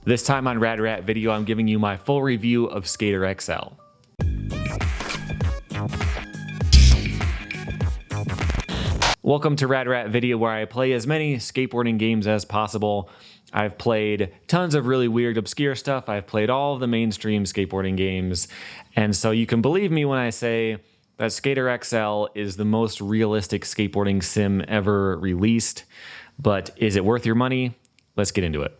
This time on Rad Rat Video, I'm giving you my full review of Skater XL. Welcome to Rad Rat Video, where I play as many skateboarding games as possible. I've played tons of really weird, obscure stuff. I've played all of the mainstream skateboarding games. And so you can believe me when I say that Skater XL is the most realistic skateboarding sim ever released. But is it worth your money? Let's get into it.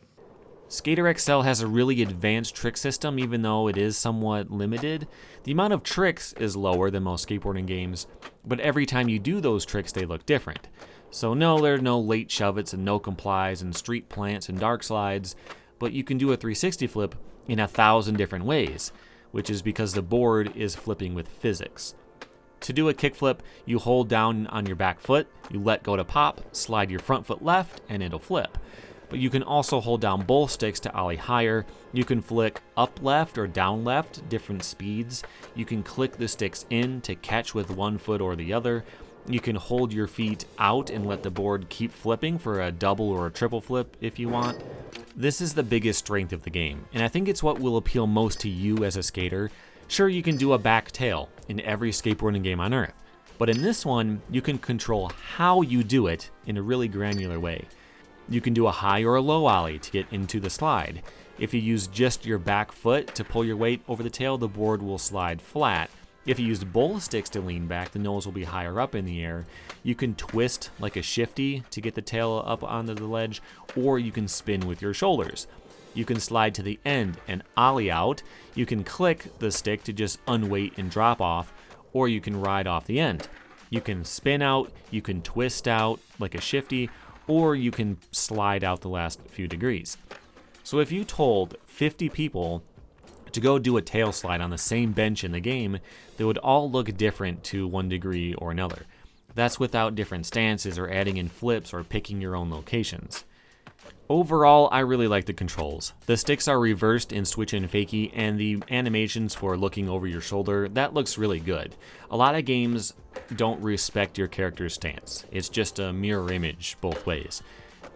Skater XL has a really advanced trick system, even though it is somewhat limited. The amount of tricks is lower than most skateboarding games, but every time you do those tricks, they look different. So no, there are no late shove-its and no complies and street plants and dark slides, but you can do a 360 flip in 1,000 different ways, which is because the board is flipping with physics. To do a kickflip, you hold down on your back foot, you let go to pop, slide your front foot left, and it'll flip. But you can also hold down both sticks to ollie higher. You can flick up left or down left, different speeds. You can click the sticks in to catch with one foot or the other. You can hold your feet out and let the board keep flipping for a double or a triple flip if you want. This is the biggest strength of the game, and I think it's what will appeal most to you as a skater. Sure, you can do a back tail in every skateboarding game on earth, but in this one, you can control how you do it in a really granular way. You can do a high or a low ollie to get into the slide. If you use just your back foot to pull your weight over the tail, the board will slide flat. If you use both sticks to lean back, the nose will be higher up in the air. You can twist like a shifty to get the tail up onto the ledge, or you can spin with your shoulders. You can slide to the end and ollie out. You can click the stick to just unweight and drop off, or you can ride off the end. You can spin out, you can twist out like a shifty, or you can slide out the last few degrees. So if you told 50 people to go do a tail slide on the same bench in the game, they would all look different to one degree or another. That's without different stances or adding in flips or picking your own locations. Overall, I really like the controls. The sticks are reversed in switch and fakie, and the animations for looking over your shoulder, that looks really good. A lot of games don't respect your character's stance. It's just a mirror image both ways.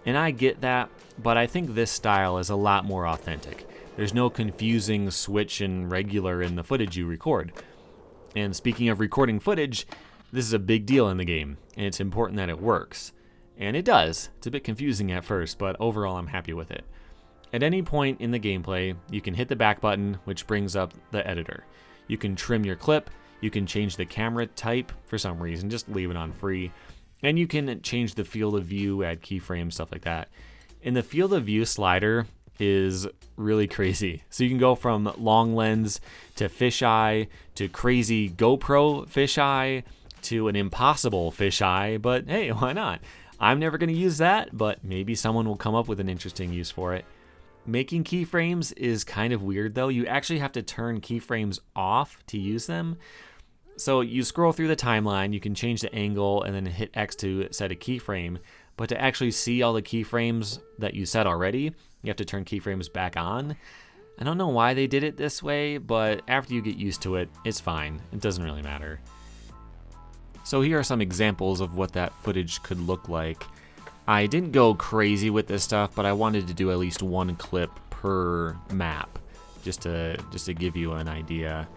And I get that, but I think this style is a lot more authentic. There's no confusing switch and regular in the footage you record. And speaking of recording footage, this is a big deal in the game, and it's important that it works. And it does. It's a bit confusing at first, but overall I'm happy with it. At any point in the gameplay, you can hit the back button, which brings up the editor. You can trim your clip, you can change the camera type for some reason, just leave it on free, and you can change the field of view, add keyframes, stuff like that. And the field of view slider is really crazy. So you can go from long lens to fisheye to crazy GoPro fisheye to an impossible fisheye, but hey, why not? I'm never going to use that, but maybe someone will come up with an interesting use for it. Making keyframes is kind of weird though. You actually have to turn keyframes off to use them. So you scroll through the timeline, you can change the angle and then hit X to set a keyframe, but to actually see all the keyframes that you set already, you have to turn keyframes back on. I don't know why they did it this way, but after you get used to it, it's fine. It doesn't really matter. So here are some examples of what that footage could look like. I didn't go crazy with this stuff, but I wanted to do at least one clip per map, just to give you an idea.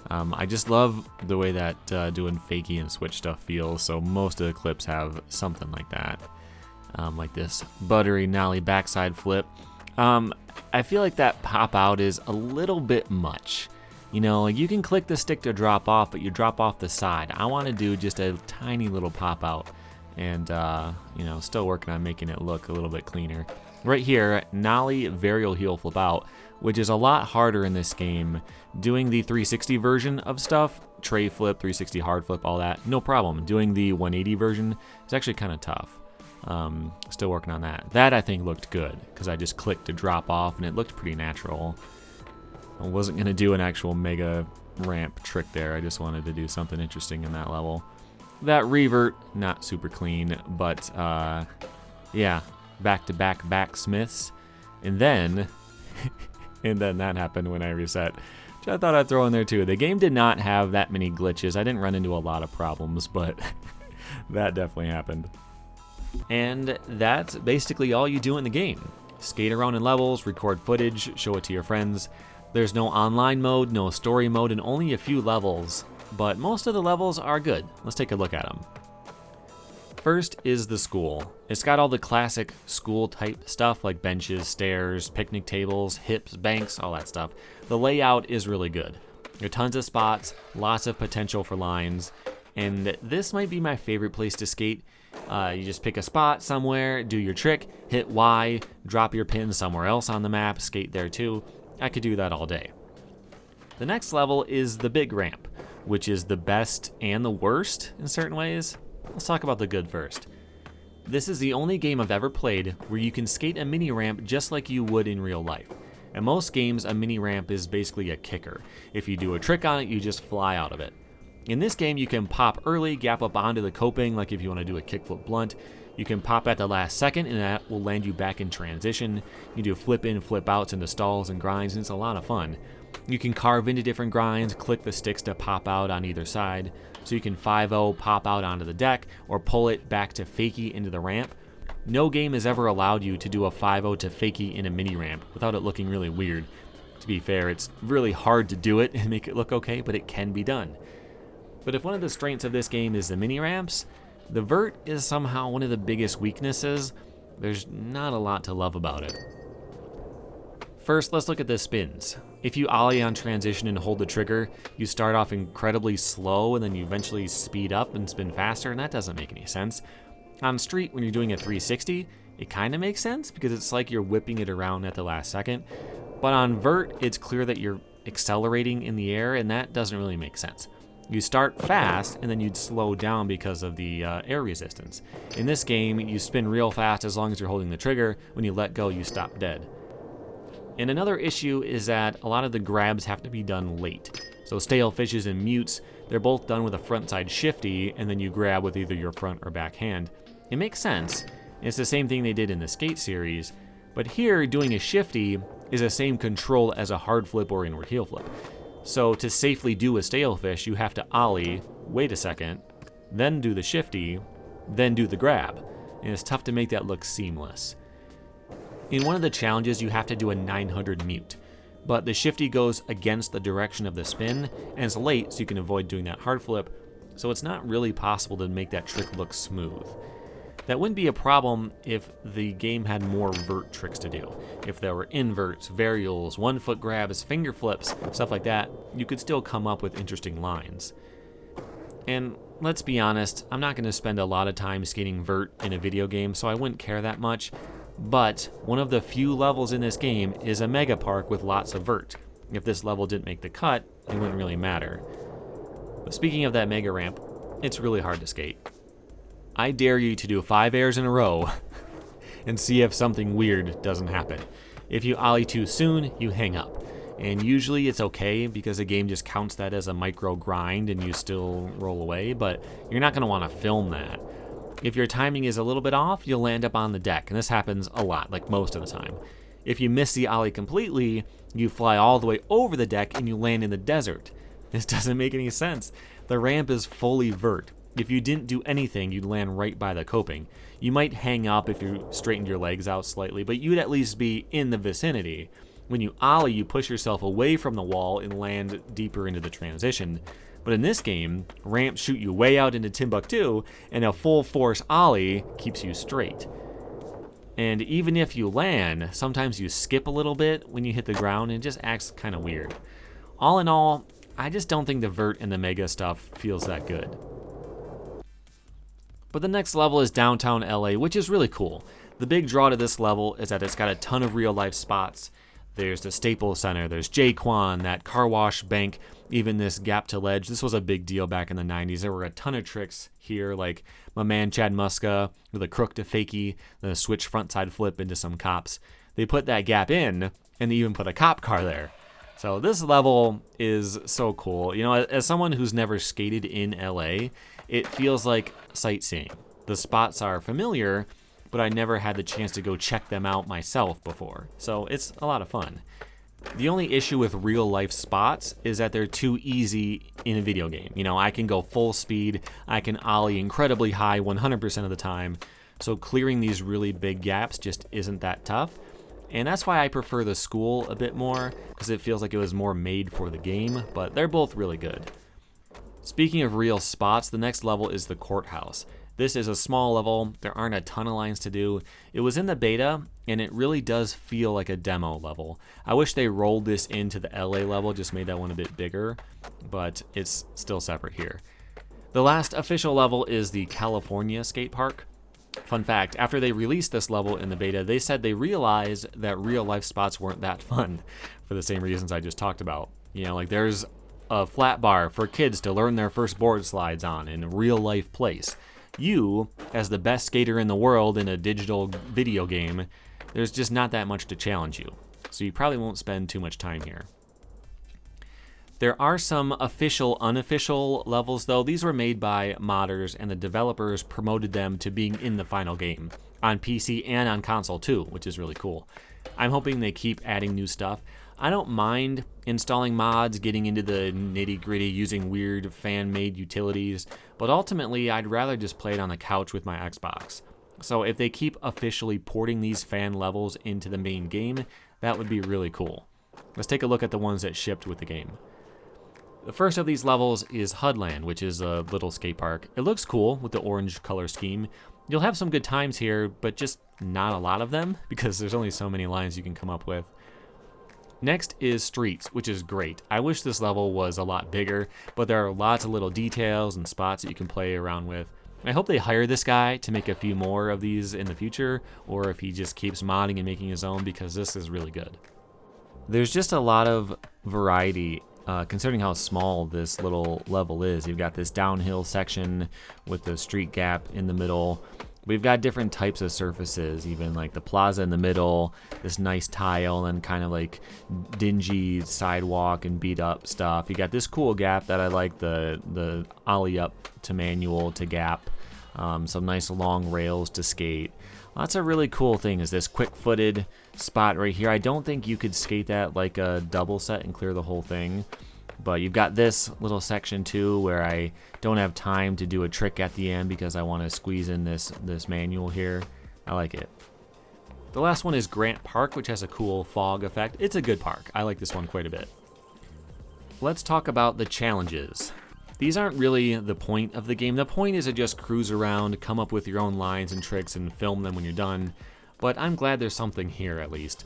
I just love the way that doing fakie and switch stuff feels, so most of the clips have something like that. Like this buttery nollie backside flip. I feel like that pop out is a little bit much. You know, you can click the stick to drop off, but you drop off the side. I want to do just a tiny little pop out, and you know, still working on making it look a little bit cleaner. Right here, nollie varial heel flip out, which is a lot harder in this game. Doing the 360 version of stuff, tray flip, 360 hard flip, all that, no problem. Doing the 180 version is actually kind of tough. Still working on that. That I think looked good, because I just clicked to drop off, and it looked pretty natural. I wasn't going to do an actual mega ramp trick there. I just wanted to do something interesting in that level. That revert, not super clean, but yeah, back-to-back backsmiths. And then, and then that happened when I reset, which I thought I'd throw in there too. The game did not have that many glitches. I didn't run into a lot of problems, but that definitely happened. And that's basically all you do in the game. skate around in levels, record footage, show it to your friends. There's no online mode, no story mode, and only a few levels, but most of the levels are good. Let's take a look at them. First is the school. It's got all the classic school type stuff like benches, stairs, picnic tables, hips, banks, all that stuff. The layout is really good. There are tons of spots, lots of potential for lines, and this might be my favorite place to skate. You just pick a spot somewhere, do your trick, hit Y, drop your pin somewhere else on the map, skate there too. I could do that all day. The next level is the big ramp, which is the best and the worst in certain ways. Let's talk about the good first. This is the only game I've ever played where you can skate a mini ramp just like you would in real life. In most games, a mini ramp is basically a kicker. If you do a trick on it, you just fly out of it. In this game, you can pop early, gap up onto the coping, like if you want to do a kickflip blunt. You can pop at the last second, and that will land you back in transition. You do flip in, flip outs into stalls and grinds, and it's a lot of fun. You can carve into different grinds, click the sticks to pop out on either side. So you can 5-0, pop out onto the deck, or pull it back to fakie into the ramp. No game has ever allowed you to do a 5-0 to fakie in a mini ramp without it looking really weird. To be fair, it's really hard to do it and make it look okay, but it can be done. But if one of the strengths of this game is the mini ramps, the vert is somehow one of the biggest weaknesses. There's not a lot to love about it. First, let's look at the spins. If you ollie on transition and hold the trigger, you start off incredibly slow and then you eventually speed up and spin faster, and that doesn't make any sense. On street, when you're doing a 360, it kind of makes sense because it's like you're whipping it around at the last second. But on vert, it's clear that you're accelerating in the air, and that doesn't really make sense. You start fast, and then you'd slow down because of the air resistance. In this game, you spin real fast as long as you're holding the trigger. When you let go, you stop dead. And another issue is that a lot of the grabs have to be done late. So stale fishes and mutes, they're both done with a frontside shifty, and then you grab with either your front or back hand. It makes sense. It's the same thing they did in the skate series, but here doing a shifty is the same control as a hard flip or inward heel flip. So to safely do a stale fish, you have to ollie, wait a second, then do the shifty, then do the grab. And it's tough to make that look seamless. In one of the challenges, you have to do a 900 mute, but the shifty goes against the direction of the spin, and it's late, so you can avoid doing that hard flip, so it's not really possible to make that trick look smooth. That wouldn't be a problem if the game had more vert tricks to do. If there were inverts, varials, 1-foot grabs, finger flips, stuff like that, you could still come up with interesting lines. And let's be honest, I'm not going to spend a lot of time skating vert in a video game, so I wouldn't care that much. But one of the few levels in this game is a mega park with lots of vert. If this level didn't make the cut, it wouldn't really matter. But speaking of that mega ramp, it's really hard to skate. I dare you to do 5 airs in a row and see if something weird doesn't happen. If you ollie too soon, you hang up. And usually it's okay because the game just counts that as a micro grind and you still roll away, but you're not going to want to film that. If your timing is a little bit off, you'll land up on the deck, and this happens a lot, like most of the time. If you miss the ollie completely, you fly all the way over the deck and you land in the desert. This doesn't make any sense. The ramp is fully vert. If you didn't do anything, you'd land right by the coping. You might hang up if you straightened your legs out slightly, but you'd at least be in the vicinity. When you ollie, you push yourself away from the wall and land deeper into the transition. But in this game, ramps shoot you way out into Timbuktu, and a full force ollie keeps you straight. And even if you land, sometimes you skip a little bit when you hit the ground, and it just acts kind of weird. All in all, I just don't think the vert and the mega stuff feels that good. But the next level is downtown LA, which is really cool. The big draw to this level is that it's got a ton of real life spots. There's the Staples Center, there's Jaquan, that car wash bank, even this gap to ledge. This was a big deal back in the 90s. There were a ton of tricks here, like my man Chad Muska with a crook to fakie, then a switch frontside flip into some cops. They put that gap in, and they even put a cop car there. So this level is so cool. You know, as someone who's never skated in LA, it feels like sightseeing. The spots are familiar, but I never had the chance to go check them out myself before. So it's a lot of fun. The only issue with real life spots is that they're too easy in a video game. You know, I can go full speed, I can ollie incredibly high 100% of the time, so clearing these really big gaps just isn't that tough. And that's why I prefer the school a bit more, because it feels like it was more made for the game, but they're both really good. Speaking of real spots, the next level is the courthouse. This is a small level, there aren't a ton of lines to do. It was in the beta, and it really does feel like a demo level. I wish they rolled this into the LA level, just made that one a bit bigger, but it's still separate here. The last official level is the California skate park. Fun fact, after they released this level in the beta, they said they realized that real life spots weren't that fun for the same reasons I just talked about. You know, like there's a flat bar for kids to learn their first board slides on in a real life place. You, as the best skater in the world in a digital video game, there's just not that much to challenge you. So you probably won't spend too much time here. There are some official, unofficial levels though. These were made by modders and the developers promoted them to being in the final game on PC and on console too, which is really cool. I'm hoping they keep adding new stuff. I don't mind installing mods, getting into the nitty-gritty, using weird fan-made utilities, but ultimately I'd rather just play it on the couch with my Xbox. So if they keep officially porting these fan levels into the main game, that would be really cool. Let's take a look at the ones that shipped with the game. The first of these levels is Hudland, which is a little skate park. It looks cool with the orange color scheme. You'll have some good times here, but just not a lot of them because there's only so many lines you can come up with. Next is Streets, which is great. I wish this level was a lot bigger, but there are lots of little details and spots that you can play around with. I hope they hire this guy to make a few more of these in the future, or if he just keeps modding and making his own, because this is really good. There's just a lot of variety considering how small this little level is. You've got this downhill section with the street gap in the middle. We've got different types of surfaces, even like the plaza in the middle, this nice tile, and kind of like dingy sidewalk and beat up stuff. You got this cool gap that I like, the ollie up to manual to gap, some nice long rails to skate. That's a really cool thing is this quick-footed spot right here. I don't think you could skate that like a double set and clear the whole thing. But you've got this little section too where I don't have time to do a trick at the end because I want to squeeze in this manual here. I like it. The last one is Grant Park, which has a cool fog effect. It's a good park. I like this one quite a bit. Let's talk about the challenges. These aren't really the point of the game. The point is to just cruise around, come up with your own lines and tricks and film them when you're done. But I'm glad there's something here at least.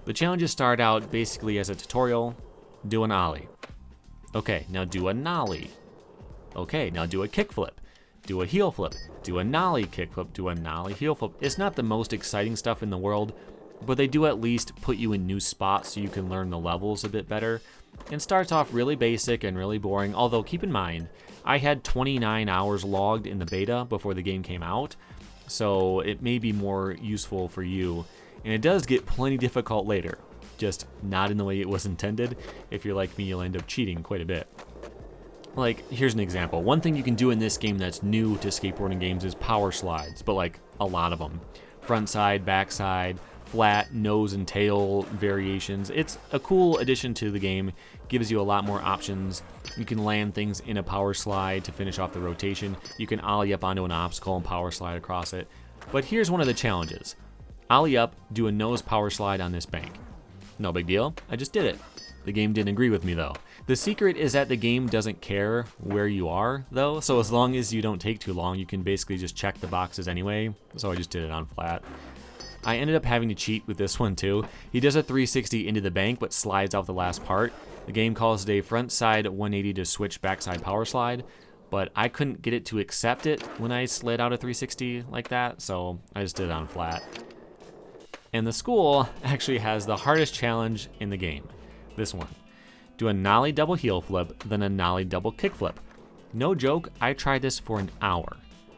The challenges start out basically as a tutorial. Do an ollie. Okay, now do a nollie. Okay, now do a kickflip. Do a heel flip. Do a nollie kickflip. Do a nollie heel flip. It's not the most exciting stuff in the world, but they do at least put you in new spots so you can learn the levels a bit better. It starts off really basic and really boring, although keep in mind, I had 29 hours logged in the beta before the game came out, so it may be more useful for you. And it does get plenty difficult later, just not in the way it was intended. If you're like me, you'll end up cheating quite a bit. Like, here's an example. One thing you can do in this game that's new to skateboarding games is power slides, but like a lot of them. Front side, back side, flat nose and tail variations. It's a cool addition to the game, gives you a lot more options. You can land things in a power slide to finish off the rotation. You can ollie up onto an obstacle and power slide across it. But here's one of the challenges. Ollie up, do a nose power slide on this bank. No big deal, I just did it. The game didn't agree with me though. The secret is that the game doesn't care where you are though, so as long as you don't take too long, you can basically just check the boxes anyway. So I just did it on flat. I ended up having to cheat with this one too. He does a 360 into the bank but slides off the last part. The game calls it a front side 180 to switch backside power slide, but I couldn't get it to accept it when I slid out a 360 like that, so I just did it on flat. And the school actually has the hardest challenge in the game. This one. Do a nollie double heel flip, then a nollie double kick flip. No joke, I tried this for an hour.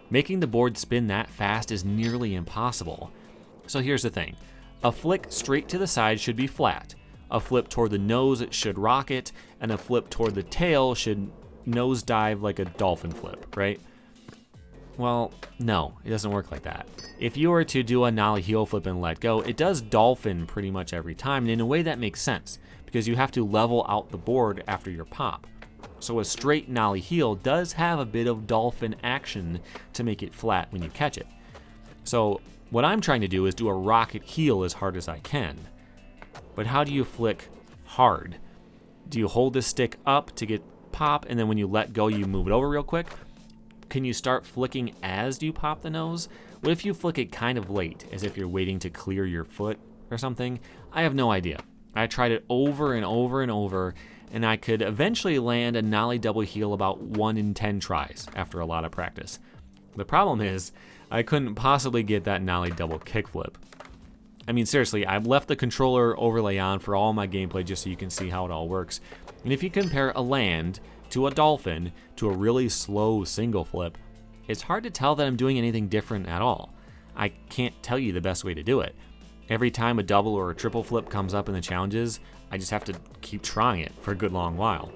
Making the board spin that fast is nearly impossible. So here's the thing. A flick straight to the side should be flat. A flip toward the nose should rocket, and a flip toward the tail should nose dive like a dolphin flip, right? Well, no, it doesn't work like that. If you were to do a nollie heel flip and let go, it does dolphin pretty much every time, and in a way that makes sense, because you have to level out the board after your pop. So a straight nollie heel does have a bit of dolphin action to make it flat when you catch it. So What I'm trying to do is do a rocket heel as hard as I can. But how do you flick hard? Do you hold the stick up to get pop, and then when you let go, you move it over real quick? Can you start flicking as you pop the nose? What if you flick it kind of late, as if you're waiting to clear your foot or something? I have no idea. I tried it over and over and over, and I could eventually land a nollie double heel about 1 in 10 tries after a lot of practice. The problem is, I couldn't possibly get that nollie double kickflip. I mean, seriously, I've left the controller overlay on for all my gameplay just so you can see how it all works. And if you compare a land to a dolphin to a really slow single flip, it's hard to tell that I'm doing anything different at all. I can't tell you the best way to do it. Every time a double or a triple flip comes up in the challenges, I just have to keep trying it for a good long while.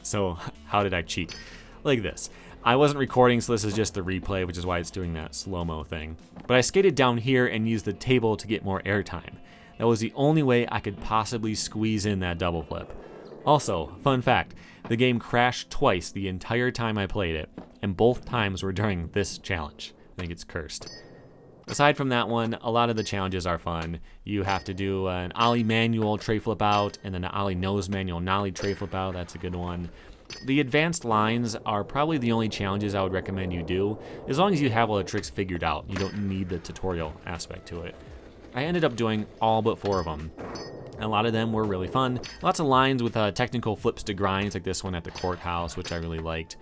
So how did I cheat? Like this. I wasn't recording, so this is just the replay, which is why it's doing that slow-mo thing. But I skated down here and used the table to get more airtime. That was the only way I could possibly squeeze in that double flip. Also, fun fact, the game crashed twice the entire time I played it, and both times were during this challenge. I think it's cursed. Aside from that one, a lot of the challenges are fun. You have to do an ollie manual tray flip out, and then an ollie nose manual nollie tray flip out. That's a good one. The advanced lines are probably the only challenges I would recommend you do, as long as you have all the tricks figured out. You don't need the tutorial aspect to it. I ended up doing all but 4 of them. A lot of them were really fun. Lots of lines with technical flips to grinds, like this one at the courthouse, which I really liked.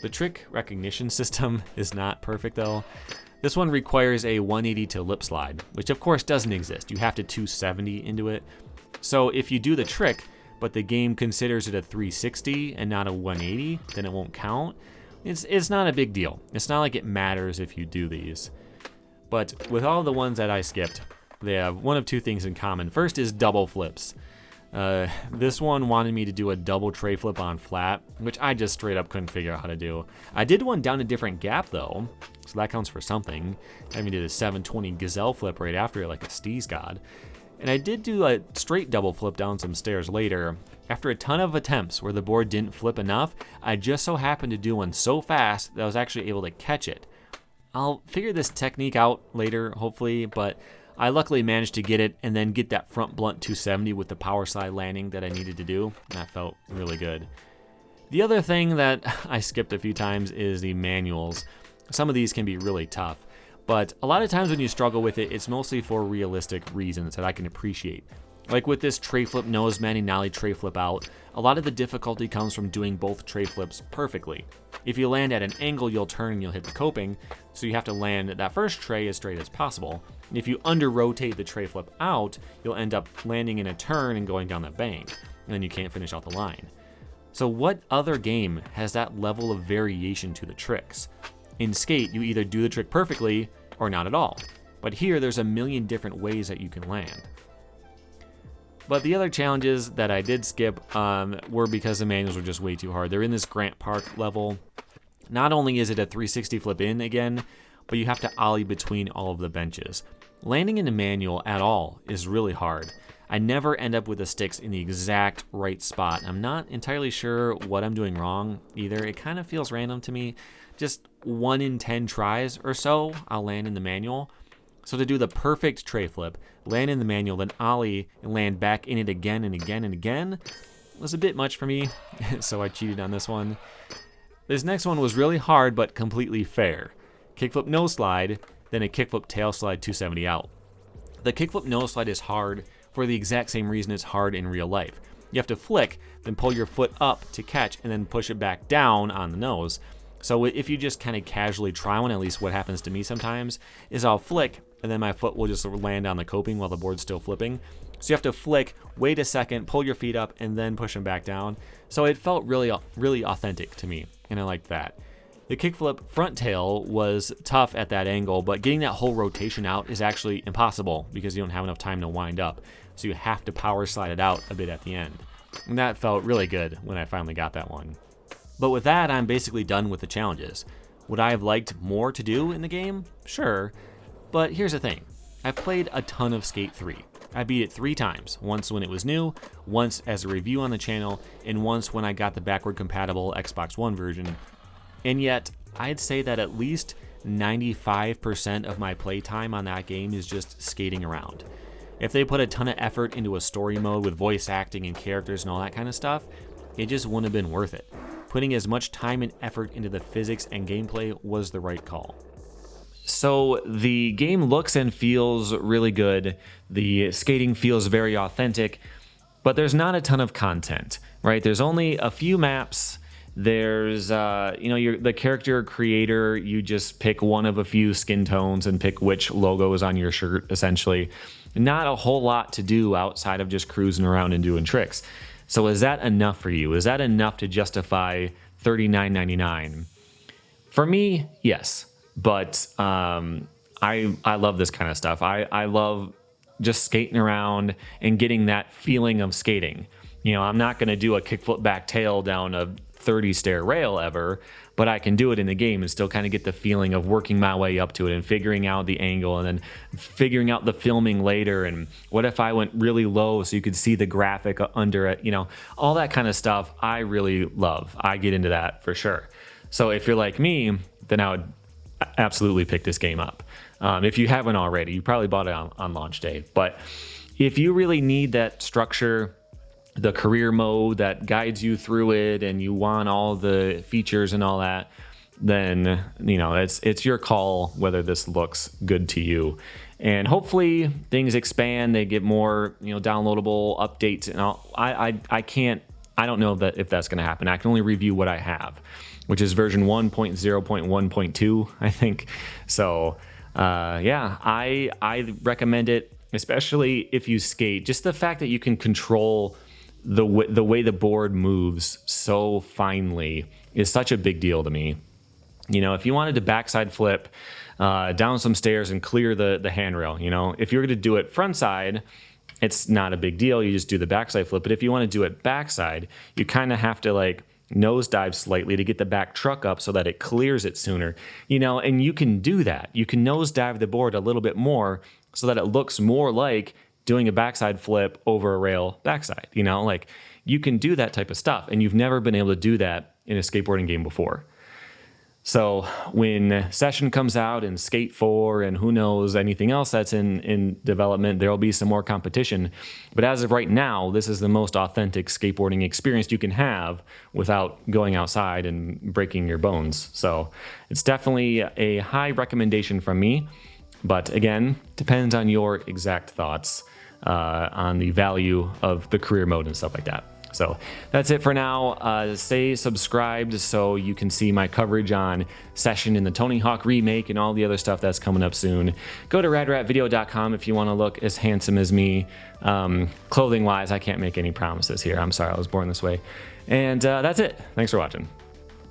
The trick recognition system is not perfect though. This one requires a 180 to lip slide, which of course doesn't exist. You have to 270 into it. So if you do the trick, but the game considers it a 360 and not a 180, then it won't count. It's not a big deal. It's not like it matters if you do these. But with all the ones that I skipped, they have one of 2 things in common. First is double flips. This one wanted me to do a double tray flip on flat, which I just straight up couldn't figure out how to do. I did one down a different gap though, so that counts for something. I did a 720 gazelle flip right after it like a steez god. And I did do a straight double flip down some stairs later. After a ton of attempts where the board didn't flip enough, I just so happened to do one so fast that I was actually able to catch it. I'll figure this technique out later, hopefully, but I luckily managed to get it and then get that front blunt 270 with the power slide landing that I needed to do. That felt really good. The other thing that I skipped a few times is the manuals. Some of these can be really tough. But a lot of times when you struggle with it, it's mostly for realistic reasons that I can appreciate. Like with this tray flip nose manny nollie tray flip out, a lot of the difficulty comes from doing both tray flips perfectly. If you land at an angle, you'll turn and you'll hit the coping, so you have to land that first tray as straight as possible. And if you under-rotate the tray flip out, you'll end up landing in a turn and going down that bank, and then you can't finish out the line. So what other game has that level of variation to the tricks? In Skate, you either do the trick perfectly or not at all. But here, there's a million different ways that you can land. But the other challenges that I did skip were because the manuals were just way too hard. They're in this Grant Park level. Not only is it a 360 flip in again, but you have to ollie between all of the benches. Landing in the manual at all is really hard. I never end up with the sticks in the exact right spot. I'm not entirely sure what I'm doing wrong either. It kind of feels random to me. Just 1 in 10 tries or so, I'll land in the manual. So to do the perfect tray flip, land in the manual, then ollie and land back in it again and again and again was a bit much for me, so I cheated on this one. This next one was really hard but completely fair. Kickflip nose slide, then a kickflip tail slide 270 out. The kickflip nose slide is hard for the exact same reason it's hard in real life. You have to flick, then pull your foot up to catch, and then push it back down on the nose. So if you just kind of casually try one, at least what happens to me sometimes, is I'll flick, and then my foot will just land on the coping while the board's still flipping. So you have to flick, wait a second, pull your feet up, and then push them back down. So it felt really, really authentic to me, and I liked that. The kickflip front tail was tough at that angle, but getting that whole rotation out is actually impossible because you don't have enough time to wind up. So you have to power slide it out a bit at the end. And that felt really good when I finally got that one. But with that, I'm basically done with the challenges. Would I have liked more to do in the game? Sure. But here's the thing. I've played a ton of Skate 3. I beat it 3 times. Once when it was new, once as a review on the channel, and once when I got the backward compatible Xbox One version. And yet, I'd say that at least 95% of my playtime on that game is just skating around. If they put a ton of effort into a story mode with voice acting and characters and all that kind of stuff, it just wouldn't have been worth it. Putting as much time and effort into the physics and gameplay was the right call. So the game looks and feels really good. The skating feels very authentic, but there's not a ton of content, right? There's only a few maps. There's, you're the character creator. You just pick one of a few skin tones and pick which logo is on your shirt, essentially. Not a whole lot to do outside of just cruising around and doing tricks. So is that enough for you? Is that enough to justify $39.99? For me, yes. But I love this kind of stuff. I love just skating around and getting that feeling of skating. You know, I'm not going to do a kickflip back tail down a 30 stair rail ever, but I can do it in the game and still kind of get the feeling of working my way up to it and figuring out the angle and then figuring out the filming later. And what if I went really low so you could see the graphic under it? You know, all that kind of stuff I really love. I get into that for sure. So if you're like me, then I would absolutely pick this game up. If you haven't already, you probably bought it on launch day. But if you really need that structure, the career mode that guides you through it, and you want all the features and all that, then it's your call whether this looks good to you. And hopefully things expand, they get more downloadable updates. And I don't know if that's going to happen. I can only review what I have, which is version 1.0.1.2, I think. So I recommend it, especially if you skate. Just the fact that you can control the way the board moves so finely is such a big deal to me. If you wanted to backside flip down some stairs and clear the handrail, if you're going to do it front side, it's not a big deal. You just do the backside flip. But if you want to do it backside, you kind of have to nosedive slightly to get the back truck up so that it clears it sooner. And you can do that. You can nosedive the board a little bit more so that it looks more like doing a backside flip over a rail backside. You can do that type of stuff, and you've never been able to do that in a skateboarding game before. So when Session comes out and Skate 4 and who knows anything else that's in development, there'll be some more competition. But as of right now, this is the most authentic skateboarding experience you can have without going outside and breaking your bones. So it's definitely a high recommendation from me. But again, depends on your exact thoughts on the value of the career mode and stuff like that. So that's it for now. Stay subscribed so you can see my coverage on Session and the Tony Hawk remake and all the other stuff that's coming up soon. Go to radratvideo.com if you want to look as handsome as me. Clothing wise, I can't make any promises here. I'm sorry, I was born this way. And that's it. Thanks for watching.